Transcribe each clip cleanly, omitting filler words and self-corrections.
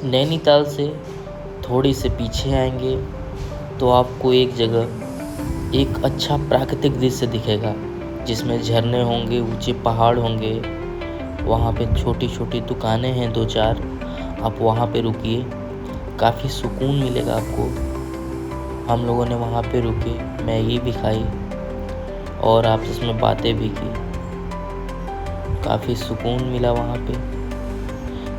नैनीताल से थोड़ी से पीछे आएंगे तो आपको एक जगह एक अच्छा प्राकृतिक दृश्य दिखेगा, जिसमें झरने होंगे, ऊंचे पहाड़ होंगे। वहाँ पे छोटी छोटी दुकानें हैं 2-4, आप वहाँ पे रुकिए, काफ़ी सुकून मिलेगा आपको। हम लोगों ने वहाँ पे रुके, मैगी भी खाई और आपस में बातें भी की। काफ़ी सुकून मिला वहाँ पे।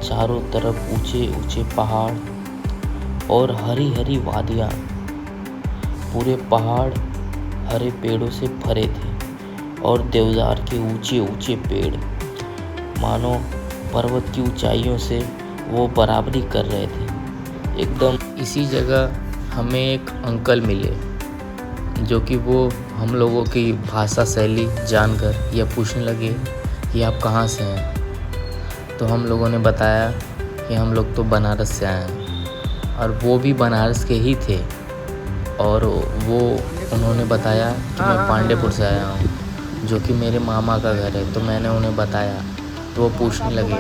चारों तरफ ऊंचे ऊंचे पहाड़ और हरी हरी वादियाँ, पूरे पहाड़ हरे पेड़ों से भरे थे और देवदार के ऊंचे ऊंचे पेड़ मानो पर्वत की ऊंचाइयों से वो बराबरी कर रहे थे एकदम। इसी जगह हमें एक अंकल मिले, जो कि वो हम लोगों की भाषा शैली जानकर यह पूछने लगे कि आप कहाँ से हैं। तो हम लोगों ने बताया कि हम लोग तो बनारस से आए हैं, और वो भी बनारस के ही थे। और वो उन्होंने बताया कि मैं पांडेपुर से आया हूँ, जो कि मेरे मामा का घर है। तो मैंने उन्हें बताया, तो वो पूछने लगे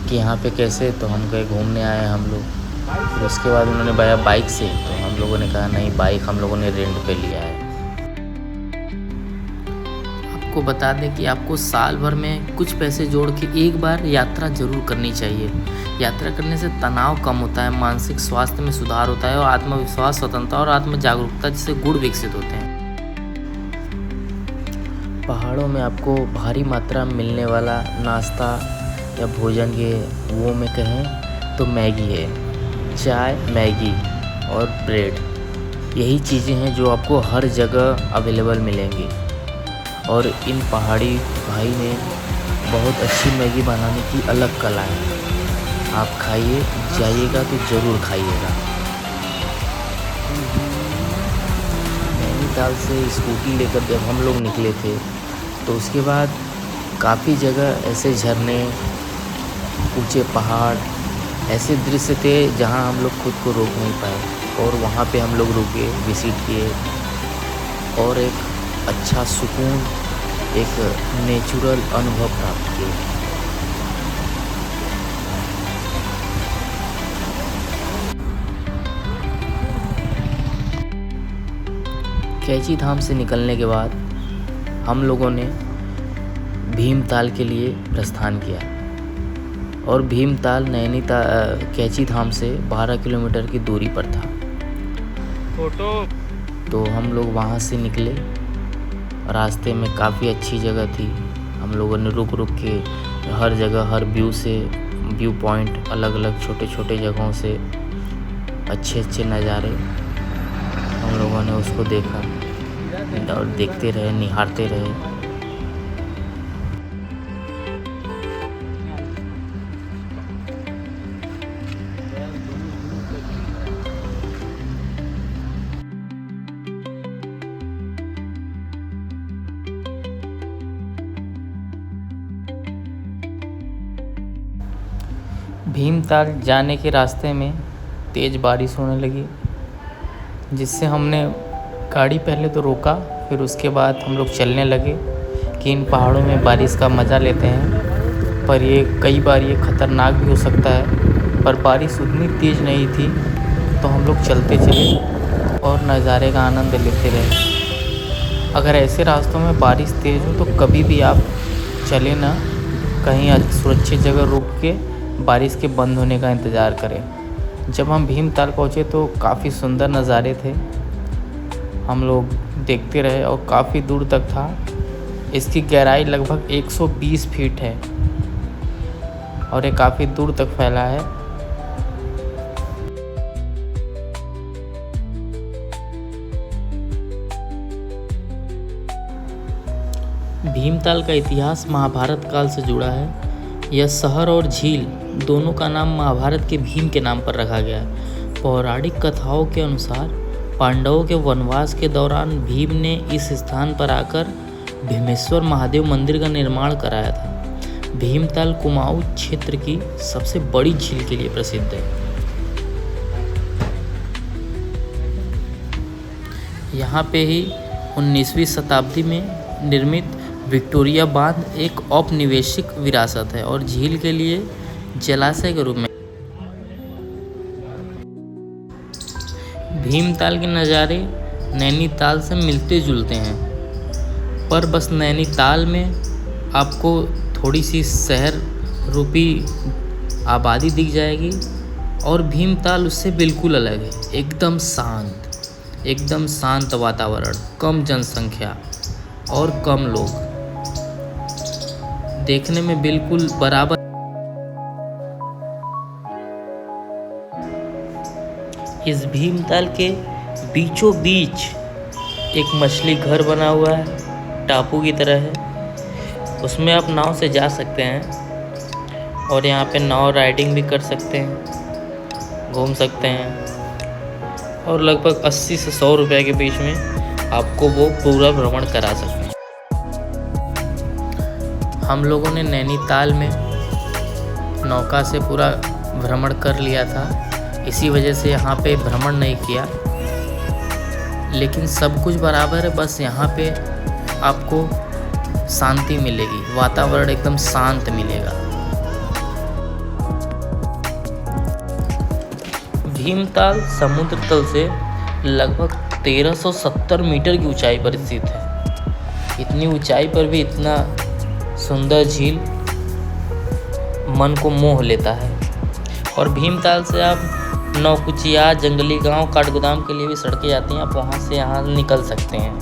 कि यहाँ पे कैसे। तो हम कहे घूमने आए हैं हम लोग। फिर उसके बाद उन्होंने बताया बाइक से। तो हम लोगों ने कहा नहीं, बाइक हम लोगों ने रेंट पे लिया है। आपको बता दें कि आपको साल भर में कुछ पैसे जोड़ के एक बार यात्रा ज़रूर करनी चाहिए। यात्रा करने से तनाव कम होता है, मानसिक स्वास्थ्य में सुधार होता है और आत्मविश्वास, स्वतंत्रता और आत्म जागरूकता जैसे गुण विकसित होते हैं। पहाड़ों में आपको भारी मात्रा में मिलने वाला नाश्ता या भोजन के वो में कहें तो मैगी है, चाय, मैगी और ब्रेड। यही चीज़ें हैं जो आपको हर जगह अवेलेबल मिलेंगी। और इन पहाड़ी भाई ने बहुत अच्छी मैगी बनाने की अलग कला है। आप खाइए, जाइएगा तो ज़रूर खाइएगा। नैनीताल से स्कूटी लेकर जब हम लोग निकले थे, तो उसके बाद काफ़ी जगह ऐसे झरने, ऊंचे पहाड़, ऐसे दृश्य थे जहां हम लोग खुद को रोक नहीं पाए। और वहां पे हम लोग रुके, विजिट किए और एक अच्छा सुकून, एक नेचुरल अनुभव प्राप्त किए। कैची धाम से निकलने के बाद हम लोगों ने भीमताल के लिए प्रस्थान किया। और भीमताल नैनीताल कैची धाम से 12 किलोमीटर की दूरी पर था। तो हम लोग वहाँ से निकले। रास्ते में काफ़ी अच्छी जगह थी। हम लोगों ने रुक रुक के हर जगह, हर व्यू पॉइंट, अलग अलग छोटे छोटे जगहों से अच्छे अच्छे नज़ारे हम लोगों ने उसको देखा और देखते रहे, निहारते रहे। भीमताल जाने के रास्ते में तेज़ बारिश होने लगी, जिससे हमने गाड़ी पहले तो रोका, फिर उसके बाद हम लोग चलने लगे कि इन पहाड़ों में बारिश का मज़ा लेते हैं। पर ये कई बार ये ख़तरनाक भी हो सकता है। पर बारिश उतनी तेज़ नहीं थी, तो हम लोग चलते चले और नज़ारे का आनंद लेते रहे। अगर ऐसे रास्तों में बारिश तेज़ हो तो कभी भी आप चले ना, कहीं सुरक्षित जगह रुक के बारिश के बंद होने का इंतज़ार करें। जब हम भीमताल पहुँचे तो काफ़ी सुंदर नज़ारे थे। हम लोग देखते रहे और काफ़ी दूर तक था। इसकी गहराई लगभग 120 फीट है और ये काफ़ी दूर तक फैला है। भीमताल का इतिहास महाभारत काल से जुड़ा है। यह शहर और झील दोनों का नाम महाभारत के भीम के नाम पर रखा गया है। पौराणिक कथाओं के अनुसार पांडवों के वनवास के दौरान भीम ने इस स्थान पर आकर भीमेश्वर महादेव मंदिर का निर्माण कराया था। भीमताल कुमाऊं क्षेत्र की सबसे बड़ी झील के लिए प्रसिद्ध है। यहाँ पे ही 19वीं शताब्दी में निर्मित विक्टोरिया बांध एक औपनिवेशिक विरासत है और झील के लिए जलाशय के रूप में भीमताल के नज़ारे नैनीताल से मिलते जुलते हैं, पर बस नैनीताल में आपको थोड़ी सी शहर रूपी आबादी दिख जाएगी और भीमताल उससे बिल्कुल अलग है। एकदम शांत वातावरण, कम जनसंख्या और कम लोग, देखने में बिल्कुल बराबर। इस भीमताल के बीचों बीच एक मछली घर बना हुआ है, टापू की तरह है। उसमें आप नाव से जा सकते हैं और यहाँ पे नाव राइडिंग भी कर सकते हैं, घूम सकते हैं और लगभग 80 से 100 रुपये के बीच में आपको वो पूरा भ्रमण करा सकते हैं। हम लोगों ने नैनीताल में नौका से पूरा भ्रमण कर लिया था, इसी वजह से यहाँ पे भ्रमण नहीं किया, लेकिन सब कुछ बराबर है। बस यहाँ पे आपको शांति मिलेगी, वातावरण एकदम शांत मिलेगा। भीमताल समुद्र तल से लगभग 1370 मीटर की ऊंचाई पर स्थित है। इतनी ऊंचाई पर भी इतना सुंदर झील मन को मोह लेता है। और भीमताल से आप नौकुचिया, जंगली गांव, काठगोदाम के लिए भी सड़कें जाती हैं, आप वहां से यहाँ निकल सकते हैं।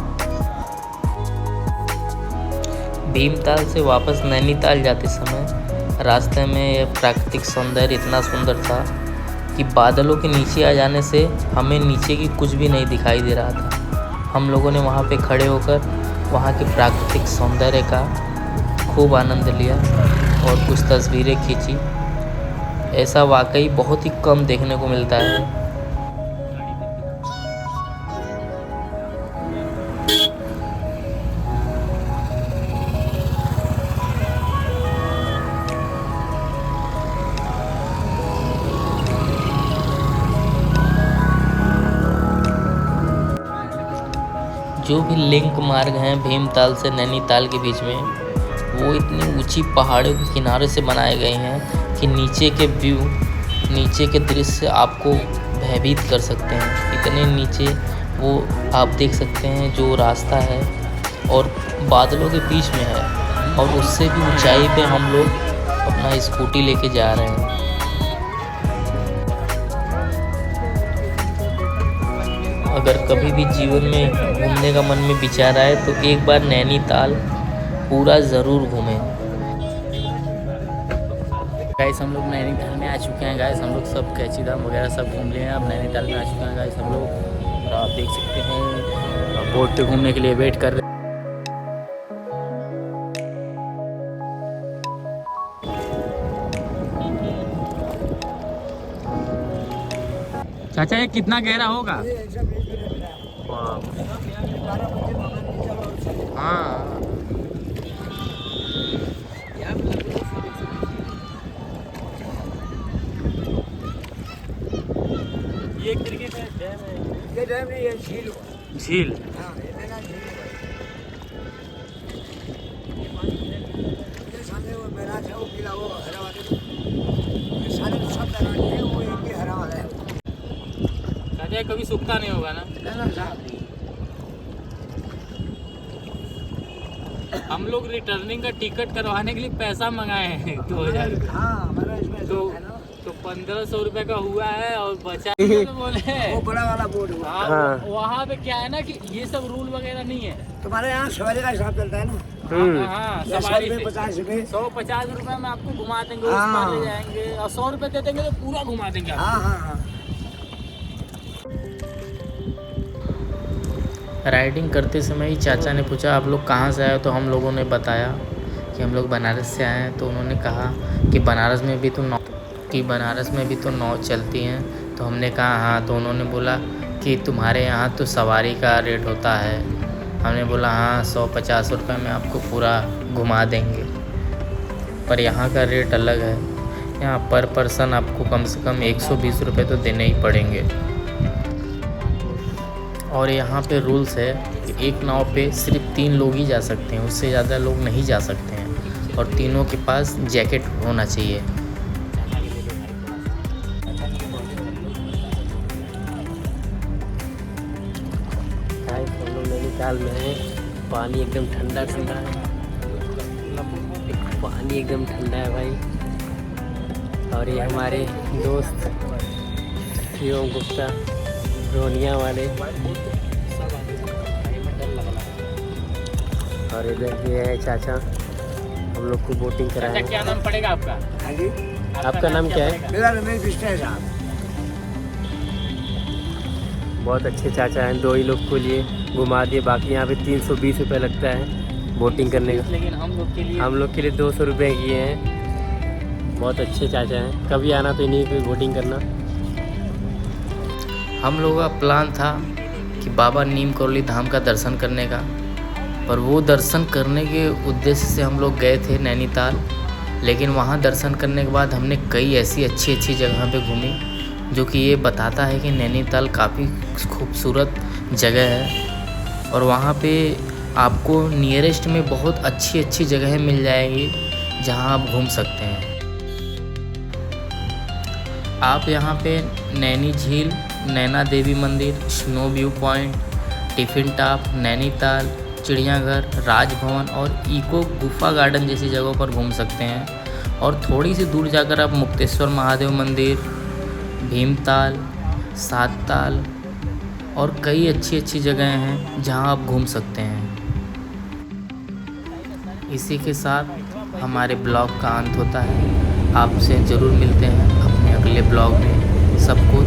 भीमताल से वापस नैनीताल जाते समय रास्ते में प्राकृतिक सौंदर्य इतना सुंदर था कि बादलों के नीचे आ जाने से हमें नीचे की कुछ भी नहीं दिखाई दे रहा था। हम लोगों ने वहाँ पे खड़े होकर वहाँ के प्राकृतिक सौंदर्य का खूब आनंद लिया और कुछ तस्वीरें खींची। ऐसा वाकई बहुत ही कम देखने को मिलता है। जो भी लिंक मार्ग हैं भीमताल से नैनीताल के बीच में, वो इतनी ऊंची पहाड़ों के किनारे से बनाए गए हैं कि नीचे के व्यू, नीचे के दृश्य आपको भयभीत कर सकते हैं। इतने नीचे वो आप देख सकते हैं जो रास्ता है और बादलों के बीच में है, और उससे भी ऊंचाई पे हम लोग अपना स्कूटी लेके जा रहे हैं। अगर कभी भी जीवन में घूमने का मन में विचार आए तो एक बार नैनीताल पूरा ज़रूर घूमें। गाइस हम लोग नैनीताल में आ चुके हैं। गाइस हम लोग सब कैची धाम वगैरह सब घूम लिए हैं, अब नैनीताल में आ चुके हैं। गाइस हम लोग, और आप देख सकते हैं बोट पे घूमने के लिए वेट कर रहे हैं। चाचा ये कितना गहरा होगा? हाँ ये एक तरीके का डैम है। ये डैम नहीं, ये झील। झील, हाँ, ये सामने वो मैदान है, वो पीला, वो हरा वाला, ये सारे सब मैदान है, वो एक ही हरा वाला है। चाचा कभी सूखता नहीं होगा ना? हम लोग रिटर्निंग का टिकट करवाने के लिए पैसा मंगाए हैं 2000। हाँ, तो 1500 रुपए का हुआ है और बचा तो बोले वो बड़ा वाला बोर्ड हुआ। हाँ, वहाँ पे क्या है ना कि ये सब रूल वगैरह नहीं है। तुम्हारे यहाँ सवारी का हिसाब चलता है ना? हाँ, सवारी 150 रुपए, 150 रुपए में आपको घुमा देंगे, उस पार ले जाएंगे, और 100 रुपए दे देंगे तो पूरा घुमा देंगे। हाँ। राइडिंग करते समय ही चाचा ने पूछा आप लोग कहाँ से आए, तो हम लोगों ने बताया कि हम लोग बनारस से आए हैं। तो उन्होंने कहा कि बनारस में भी तो नाव चलती हैं। तो हमने कहा हाँ। तो उन्होंने बोला कि तुम्हारे यहाँ तो सवारी का रेट होता है। हमने बोला हाँ, 150 रुपये में आपको पूरा घुमा देंगे, पर यहाँ का रेट अलग है। यहाँ पर पर्सन आपको कम से कम 120 रुपये तो देने ही पड़ेंगे। और यहाँ पे रूल्स है कि एक नाव पे सिर्फ 3 लोग ही जा सकते हैं, उससे ज़्यादा लोग नहीं जा सकते हैं, और तीनों के पास जैकेट होना चाहिए। नैनीताल में है। पानी एकदम ठंडा ठंडा है, पानी एकदम ठंडा है भाई। और ये हमारे दोस्त शिवम गुप्ता रोनिया वाले, और इधर ये है चाचा, हम लोग को बोटिंग कराएंगे। क्या नाम पड़ेगा आपका? हाँ जी, आपका नाम क्या है? मेरा रमेश बिष्ट है साहब। बहुत अच्छे चाचा हैं, 2 ही लोग को लिए घुमा दिए। बाकी यहाँ पे 320 रुपये लगता है बोटिंग करने का, लेकिन हम लोग के लिए 200 रुपये किए हैं। बहुत अच्छे चाचा हैं, कभी आना तो इन्हीं की बोटिंग करना। हम लोगों का प्लान था कि बाबा नीम करोली धाम का दर्शन करने का, पर वो दर्शन करने के उद्देश्य से हम लोग गए थे नैनीताल। लेकिन वहाँ दर्शन करने के बाद हमने कई ऐसी अच्छी अच्छी जगह पे घूमी, जो कि ये बताता है कि नैनीताल काफ़ी खूबसूरत जगह है। और वहाँ पे आपको नियरेस्ट में बहुत अच्छी अच्छी जगहें मिल जाएगी जहाँ आप घूम सकते हैं। आप यहाँ पे नैनी झील, नैना देवी मंदिर, snow view point, tiffin top, Nainital, चिड़ियाघर, राजभवन और इको गुफा गार्डन जैसी जगहों पर घूम सकते हैं। और थोड़ी सी दूर जाकर आप मुक्तेश्वर महादेव मंदिर, भीमताल, सातताल और कई अच्छी अच्छी जगहें हैं जहां आप घूम सकते हैं। इसी के साथ हमारे ब्लॉग का अंत होता है। आपसे ज़रूर मिलते हैं अपने अगले ब्लॉग में। सबको